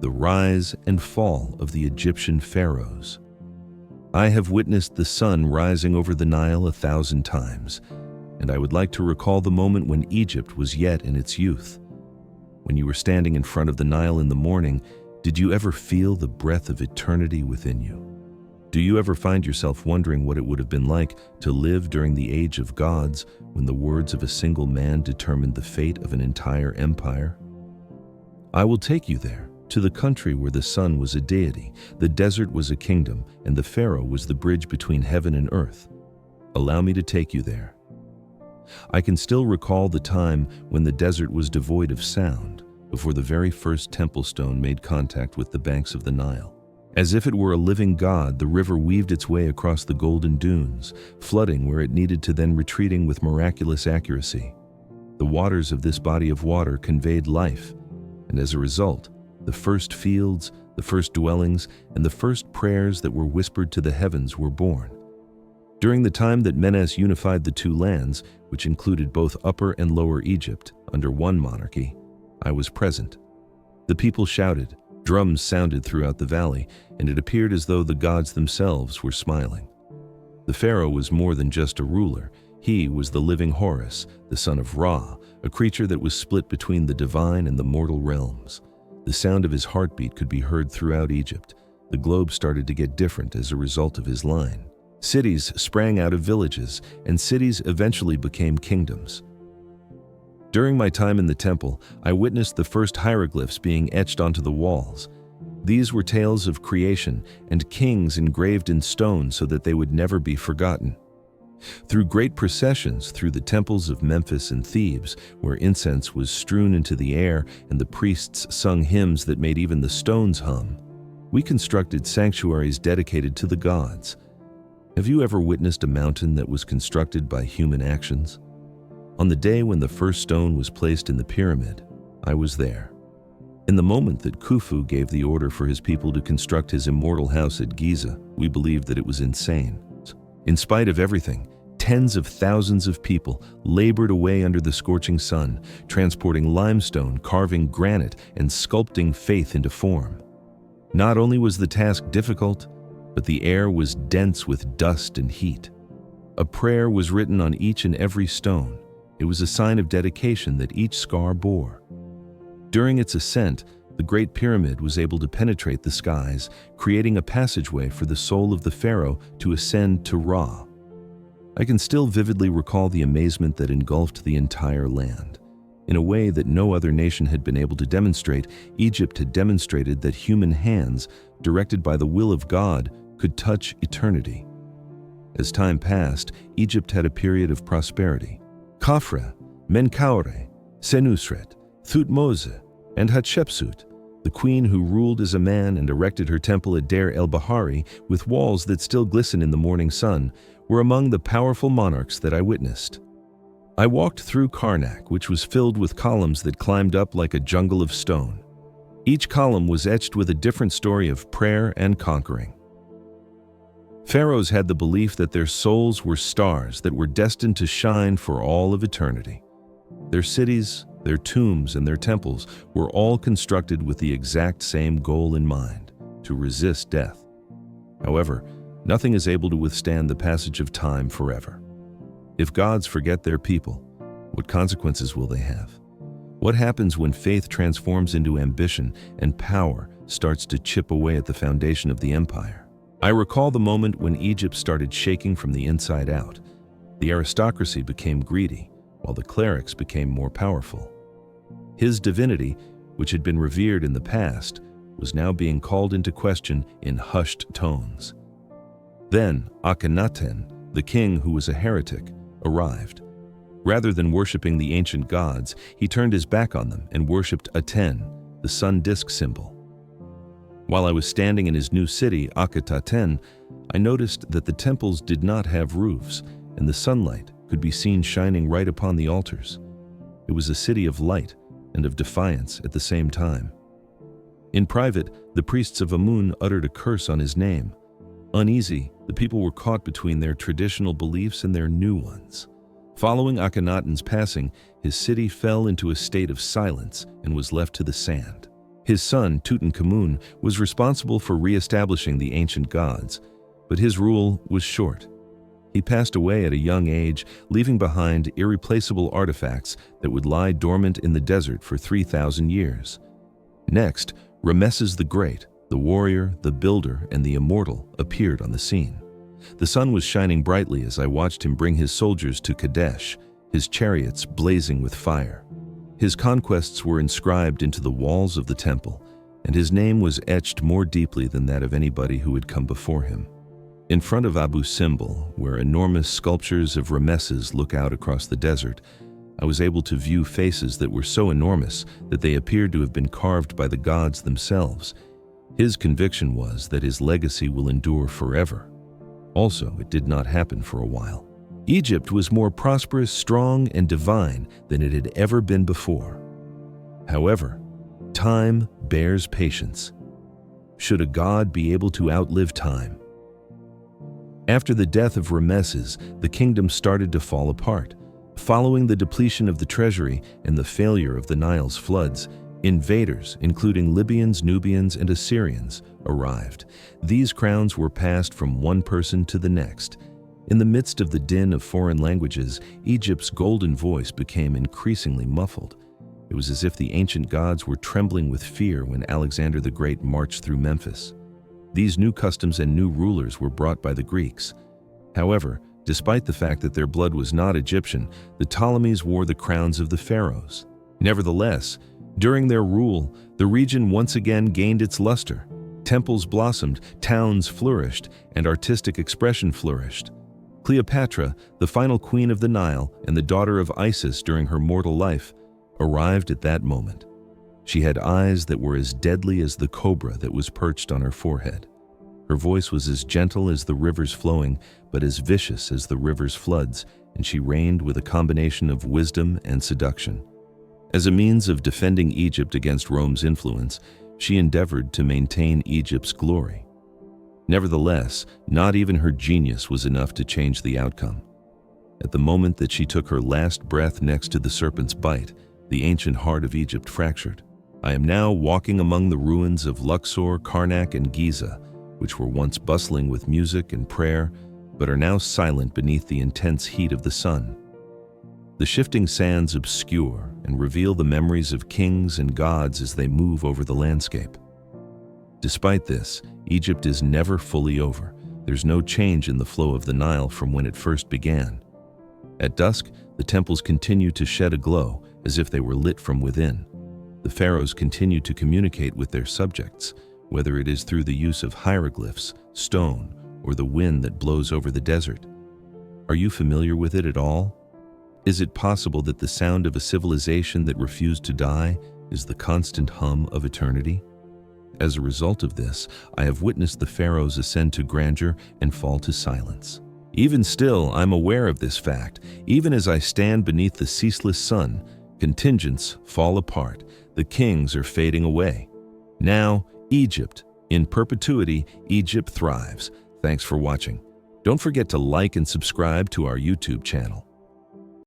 the rise and fall of the Egyptian pharaohs. I have witnessed the sun rising over the Nile 1,000 times, and I would like to recall the moment when Egypt was yet in its youth. When you were standing in front of the Nile in the morning, did you ever feel the breath of eternity within you? Do you ever find yourself wondering what it would have been like to live during the age of gods when the words of a single man determined the fate of an entire empire? I will take you there, to the country where the sun was a deity, the desert was a kingdom, and the pharaoh was the bridge between heaven and earth. Allow me to take you there. I can still recall the time when the desert was devoid of sound, before the very first temple stone made contact with the banks of the Nile. As if it were a living god, the river weaved its way across the golden dunes, flooding where it needed to, then retreating with miraculous accuracy. The waters of this body of water conveyed life, and as a result, the first fields, the first dwellings, and the first prayers that were whispered to the heavens were born. During the time that Menes unified the two lands, which included both Upper and Lower Egypt, under one monarchy, I was present. The people shouted, drums sounded throughout the valley, and it appeared as though the gods themselves were smiling. The pharaoh was more than just a ruler. He was the living Horus, the son of Ra, a creature that was split between the divine and the mortal realms. The sound of his heartbeat could be heard throughout Egypt. The globe started to get different as a result of his line. Cities sprang out of villages, and cities eventually became kingdoms. During my time in the temple, I witnessed the first hieroglyphs being etched onto the walls. These were tales of creation and kings engraved in stone so that they would never be forgotten. Through great processions through the temples of Memphis and Thebes, where incense was strewn into the air and the priests sung hymns that made even the stones hum, we constructed sanctuaries dedicated to the gods. Have you ever witnessed a mountain that was constructed by human actions? On the day when the first stone was placed in the pyramid, I was there. In the moment that Khufu gave the order for his people to construct his immortal house at Giza, we believed that it was insane. In spite of everything, tens of thousands of people labored away under the scorching sun, transporting limestone, carving granite, and sculpting faith into form. Not only was the task difficult, but the air was dense with dust and heat. A prayer was written on each and every stone. It was a sign of dedication that each scar bore. During its ascent, the Great Pyramid was able to penetrate the skies, creating a passageway for the soul of the pharaoh to ascend to Ra. I can still vividly recall the amazement that engulfed the entire land. In a way that no other nation had been able to demonstrate, Egypt had demonstrated that human hands, directed by the will of God, could touch eternity. As time passed, Egypt had a period of prosperity. Khafre, Menkaure, Senusret, Thutmose, and Hatshepsut, the queen who ruled as a man and erected her temple at Deir el-Bahari with walls that still glisten in the morning sun, were among the powerful monarchs that I witnessed. I walked through Karnak, which was filled with columns that climbed up like a jungle of stone. Each column was etched with a different story of prayer and conquering. Pharaohs had the belief that their souls were stars that were destined to shine for all of eternity. Their cities, their tombs, and their temples were all constructed with the exact same goal in mind: to resist death. However, nothing is able to withstand the passage of time forever. If gods forget their people, what consequences will they have? What happens when faith transforms into ambition and power starts to chip away at the foundation of the empire? I recall the moment when Egypt started shaking from the inside out. The aristocracy became greedy, while the clerics became more powerful. His divinity, which had been revered in the past, was now being called into question in hushed tones. Then Akhenaten, the king who was a heretic, arrived. Rather than worshiping the ancient gods, he turned his back on them and worshipped Aten, the sun disk symbol. While I was standing in his new city, Akhetaten, I noticed that the temples did not have roofs, and the sunlight could be seen shining right upon the altars. It was a city of light and of defiance at the same time. In private, the priests of Amun uttered a curse on his name. Uneasy, the people were caught between their traditional beliefs and their new ones. Following Akhenaten's passing, his city fell into a state of silence and was left to the sand. His son, Tutankhamun, was responsible for re-establishing the ancient gods, but his rule was short. He passed away at a young age, leaving behind irreplaceable artifacts that would lie dormant in the desert for 3,000 years. Next, Ramesses the Great, the warrior, the builder, and the immortal, appeared on the scene. The sun was shining brightly as I watched him bring his soldiers to Kadesh, his chariots blazing with fire. His conquests were inscribed into the walls of the temple, and his name was etched more deeply than that of anybody who had come before him. In front of Abu Simbel, where enormous sculptures of Ramesses look out across the desert, I was able to view faces that were so enormous that they appeared to have been carved by the gods themselves. His conviction was that his legacy will endure forever. Also, it did not happen for a while. Egypt was more prosperous, strong, and divine than it had ever been before. However, time bears patience. Should a god be able to outlive time? After the death of Ramesses, the kingdom started to fall apart. Following the depletion of the treasury and the failure of the Nile's floods, invaders, including Libyans, Nubians, and Assyrians, arrived. These crowns were passed from one person to the next. In the midst of the din of foreign languages, Egypt's golden voice became increasingly muffled. It was as if the ancient gods were trembling with fear when Alexander the Great marched through Memphis. These new customs and new rulers were brought by the Greeks. However, despite the fact that their blood was not Egyptian, the Ptolemies wore the crowns of the pharaohs. Nevertheless, during their rule, the region once again gained its luster. Temples blossomed, towns flourished, and artistic expression flourished. Cleopatra, the final queen of the Nile and the daughter of Isis during her mortal life, arrived at that moment. She had eyes that were as deadly as the cobra that was perched on her forehead. Her voice was as gentle as the rivers flowing, but as vicious as the river's floods, and she reigned with a combination of wisdom and seduction. As a means of defending Egypt against Rome's influence, she endeavored to maintain Egypt's glory. Nevertheless, not even her genius was enough to change the outcome. At the moment that she took her last breath next to the serpent's bite, the ancient heart of Egypt fractured. I am now walking among the ruins of Luxor, Karnak, and Giza, which were once bustling with music and prayer, but are now silent beneath the intense heat of the sun. The shifting sands obscure and reveal the memories of kings and gods as they move over the landscape. Despite this, Egypt is never fully over. There's no change in the flow of the Nile from when it first began. At dusk, the temples continue to shed a glow as if they were lit from within. The pharaohs continue to communicate with their subjects, whether it is through the use of hieroglyphs, stone, or the wind that blows over the desert. Are you familiar with it at all? Is it possible that the sound of a civilization that refused to die is the constant hum of eternity? As a result of this, I have witnessed the pharaohs ascend to grandeur and fall to silence. Even still, I'm aware of this fact. Even as I stand beneath the ceaseless sun, contingents fall apart. The kings are fading away. Now, Egypt. In perpetuity, Egypt thrives. Thanks for watching. Don't forget to like and subscribe to our YouTube channel.